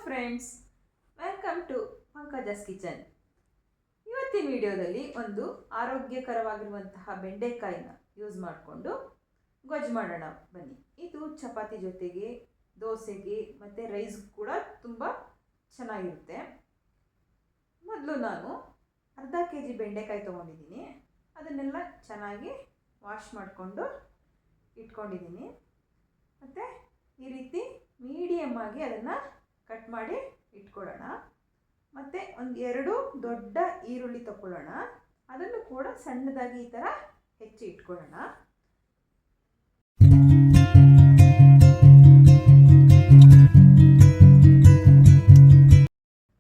Friends, welcome to Pankaja's kitchen. ಇವತ್ತಿನ ವಿಡಿಯೋದಲ್ಲಿ ಒಂದು ಆರೋಗ್ಯಕರವಾಗಿರುವಂತಹ ಬೆಂಡೆಕಾಯಿನ ಯೂಸ್ ಮಾಡಿಕೊಂಡು ಗೊಜ್ಜು ಮಾಡೋಣ ಬನ್ನಿ. ಇದು ಚಪಾತಿ ಜೊತೆಗೆ, ದೋಸೆಗೆ ಮತ್ತು ರೈಸ್ ಕೂಡ ತುಂಬ ಚೆನ್ನಾಗಿರುತ್ತೆ. ಮೊದಲು ನಾನು ಅರ್ಧ kg ಬೆಂಡೆಕಾಯಿ ತೊಗೊಂಡಿದ್ದೀನಿ. ಅದನ್ನೆಲ್ಲ ಚೆನ್ನಾಗಿ ವಾಶ್ ಮಾಡಿಕೊಂಡು ಇಟ್ಕೊಂಡಿದ್ದೀನಿ. ಮತ್ತು ಈ ರೀತಿ ಮೀಡಿಯಮ್ ಆಗಿ ಅದನ್ನು ಕಟ್ ಮಾಡಿ ಇಟ್ಕೊಳ್ಳೋಣ. ಮತ್ತು ಒಂದು 2 ದೊಡ್ಡ ಈರುಳ್ಳಿ ತಗೊಳ್ಳೋಣ. ಅದನ್ನು ಕೂಡ ಸಣ್ಣದಾಗಿ ಈ ಥರ ಹೆಚ್ಚಿ ಇಟ್ಕೊಳ್ಳೋಣ.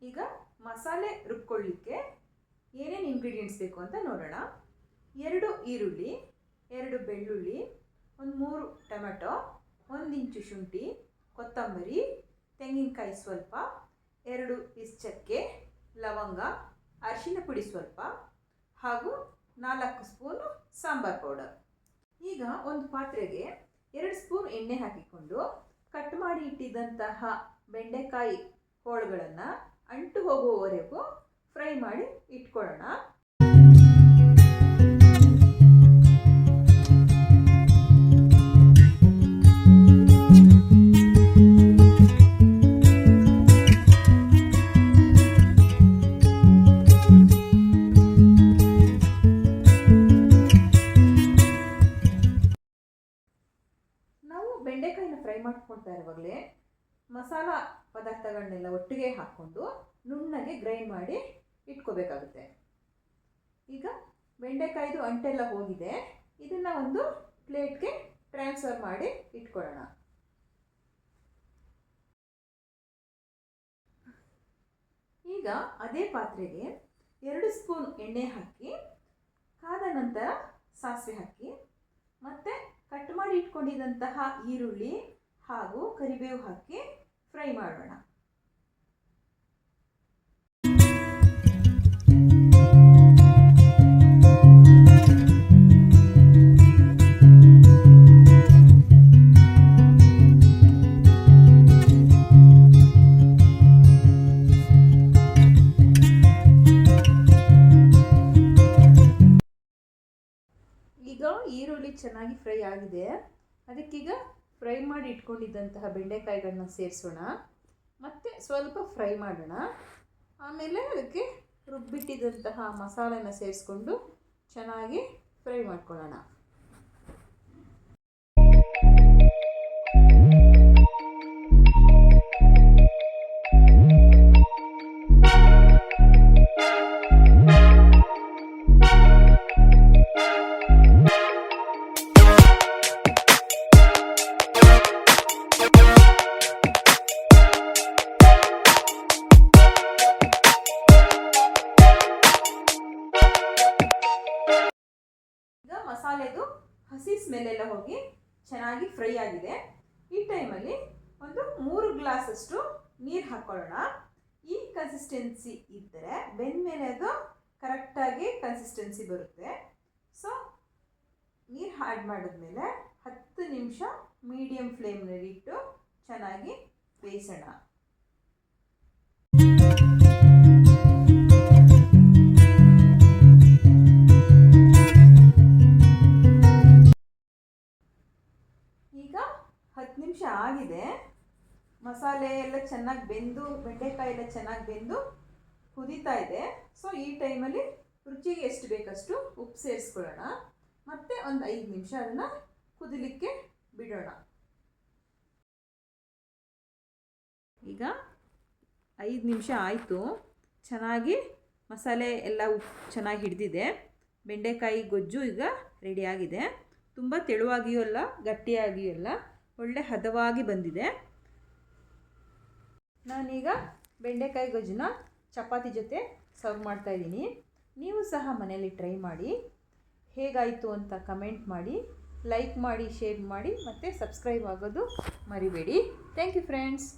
ಈಗ ಮಸಾಲೆ ರುಬ್ಕೊಳ್ಳಿಕ್ಕೆ ಏನೇನು ಇಂಗ್ರೀಡಿಯೆಂಟ್ಸ್ ಬೇಕು ಅಂತ ನೋಡೋಣ. 2 ಈರುಳ್ಳಿ, 2 ಬೆಳ್ಳುಳ್ಳಿ, ಒಂದು 3 ಟೊಮೆಟೊ, 1 ಇಂಚು ಶುಂಠಿ, ಕೊತ್ತಂಬರಿ, ತೆಂಗಿನಕಾಯಿ ಸ್ವಲ್ಪ, 2 ಪೀಸ್ ಚಕ್ಕೆ, ಲವಂಗ, ಅರಿಶಿನ ಪುಡಿ ಸ್ವಲ್ಪ, ಹಾಗೂ 4 ಸ್ಪೂನು ಸಾಂಬಾರ್ ಪೌಡರ್. ಈಗ ಒಂದು ಪಾತ್ರೆಗೆ 2 ಸ್ಪೂನ್ ಎಣ್ಣೆ ಹಾಕಿಕೊಂಡು ಕಟ್ ಮಾಡಿ ಇಟ್ಟಿದ್ದಂತಹ ಬೆಂಡೆಕಾಯಿ ಹೋಳುಗಳನ್ನು ಅಂಟು ಹೋಗುವವರೆಗೂ ಫ್ರೈ ಮಾಡಿ ಇಟ್ಕೊಳ್ಳೋಣ. ಬೆಂಡೆಕಾಯಿನ ಫ್ರೈ ಮಾಡ್ಕೊಳ್ತಾ ಇರುವಾಗಲೇ ಮಸಾಲ ಪದಾರ್ಥಗಳನ್ನೆಲ್ಲ ಒಟ್ಟಿಗೆ ಹಾಕ್ಕೊಂಡು ನುಣ್ಣಗೆ ಗ್ರೈಂಡ್ ಮಾಡಿ ಇಟ್ಕೋಬೇಕಾಗುತ್ತೆ. ಈಗ ಬೆಂಡೆಕಾಯಿದು ಅಂಟೆಲ್ಲ ಹೋಗಿದೆ. ಇದನ್ನು ಒಂದು ಪ್ಲೇಟ್ಗೆ ಟ್ರಾನ್ಸ್ಫರ್ ಮಾಡಿ ಇಟ್ಕೊಳ್ಳೋಣ. ಈಗ ಅದೇ ಪಾತ್ರೆಗೆ 2 ಸ್ಪೂನ್ ಎಣ್ಣೆ ಹಾಕಿ, ಕಾದ ನಂತರ ಸಾಸಿವೆ ಹಾಕಿ, ಮತ್ತು ಕಟ್ ಮಾಡಿ ಇಟ್ಕೊಂಡಿದ್ದಂತಹ ಈರುಳ್ಳಿ ಹಾಗೂ ಕರಿಬೇವು ಹಾಕಿ ಫ್ರೈ ಮಾಡೋಣ. ಈಗ ಈರುಳ್ಳಿ ಚೆನ್ನಾಗಿ ಫ್ರೈ ಆಗಿದೆ. ಅದಕ್ಕೀಗ ಫ್ರೈ ಮಾಡಿ ಇಟ್ಕೊಂಡಿದ್ದಂತಹ ಬೆಂಡೆಕಾಯಿಗಳನ್ನ ಸೇರಿಸೋಣ. ಮತ್ತು ಸ್ವಲ್ಪ ಫ್ರೈ ಮಾಡೋಣ. ಆಮೇಲೆ ಅದಕ್ಕೆ ರುಬ್ಬಿಟ್ಟಿದ್ದಂತಹ ಮಸಾಲೆನ ಸೇರಿಸ್ಕೊಂಡು ಚೆನ್ನಾಗಿ ಫ್ರೈ ಮಾಡ್ಕೊಳ್ಳೋಣ. ಮಸಾಲೆದು ಹಸಿ ಸ್ಮೆಲ್ಲೆಲ್ಲ ಹೋಗಿ ಚೆನ್ನಾಗಿ ಫ್ರೈ ಆಗಿದೆ. ಈ ಟೈಮಲ್ಲಿ ಒಂದು 3 ಗ್ಲಾಸಷ್ಟು ನೀರು ಹಾಕ್ಕೊಳ್ಳೋಣ. ಈ ಕನ್ಸಿಸ್ಟೆನ್ಸಿ ಇದ್ದರೆ ಬೆಂದಮೇಲೆ ಅದು ಕರೆಕ್ಟಾಗಿ ಕನ್ಸಿಸ್ಟೆನ್ಸಿ ಬರುತ್ತೆ. ಸೊ ನೀರು ಆ್ಯಡ್ ಮಾಡಿದ್ಮೇಲೆ 10 ನಿಮಿಷ ಮೀಡಿಯಮ್ ಫ್ಲೇಮ್ನಲ್ಲಿ ಇಟ್ಟು ಚೆನ್ನಾಗಿ ಬೇಯಿಸೋಣ. ಈಗ 10 ನಿಮಿಷ ಆಗಿದೆ. ಮಸಾಲೆ ಎಲ್ಲ ಚೆನ್ನಾಗಿ ಬೆಂದು, ಬೆಂಡೆಕಾಯಿ ಎಲ್ಲ ಚೆನ್ನಾಗಿ ಬೆಂದು ಕುದೀತಾ ಇದೆ. ಸೊ ಈ ಟೈಮಲ್ಲಿ ರುಚಿಗೆ ಎಷ್ಟು ಬೇಕಷ್ಟು ಉಪ್ಪು ಸೇರಿಸ್ಕೊಳ್ಳೋಣ. ಮತ್ತು ಒಂದು 5 ನಿಮಿಷ ಅದನ್ನು ಕುದಿಲಿಕ್ಕೆ ಬಿಡೋಣ. ಈಗ 5 ನಿಮಿಷ ಆಯಿತು. ಚೆನ್ನಾಗಿ ಮಸಾಲೆ ಎಲ್ಲ ಉಪ್ಪು ಚೆನ್ನಾಗಿ ಹಿಡಿದಿದೆ. ಬೆಂಡೆಕಾಯಿ ಗೊಜ್ಜು ಈಗ ರೆಡಿಯಾಗಿದೆ. ತುಂಬ ತೆಳುವಾಗಿಯೂ ಅಲ್ಲ, ಗಟ್ಟಿಯಾಗಿಯೂ ಅಲ್ಲ, ಒಳ್ಳೆ ಹದವಾಗಿ ಬಂದಿದೆ. ನಾನೀಗ ಬೆಂಡೆಕಾಯಿ ಗೊಜ್ಜನ್ನ ಚಪಾತಿ ಜೊತೆ ಸರ್ವ್ ಮಾಡ್ತಾಯಿದ್ದೀನಿ. ನೀವು ಸಹ ಮನೆಯಲ್ಲಿ ಟ್ರೈ ಮಾಡಿ. ಹೇಗಾಯಿತು ಅಂತ ಕಮೆಂಟ್ ಮಾಡಿ, ಲೈಕ್ ಮಾಡಿ, ಶೇರ್ ಮಾಡಿ, ಮತ್ತು ಸಬ್ಸ್ಕ್ರೈಬ್ ಆಗೋದು ಮರಿಬೇಡಿ. Thank you friends.